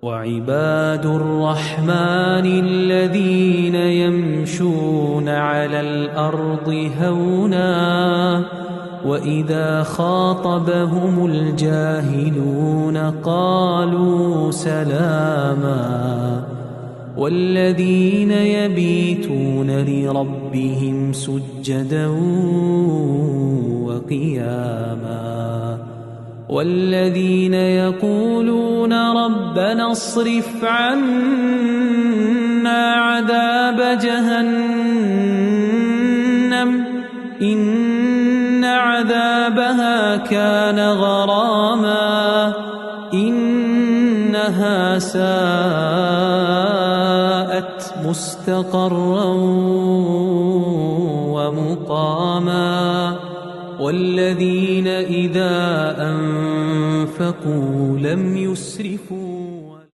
وعباد الرحمن الذين يمشون على الأرض هونا وإذا خاطبهم الجاهلون قالوا سلاما والذين يبيتون لربهم سجدا وقياما والذين يقولون ربنا اصرف عنا عذاب جهنم إن عذابها كان غراما إنها ساءت مستقرا ومقاما والذين إذا أنفقوا لم يسرفوا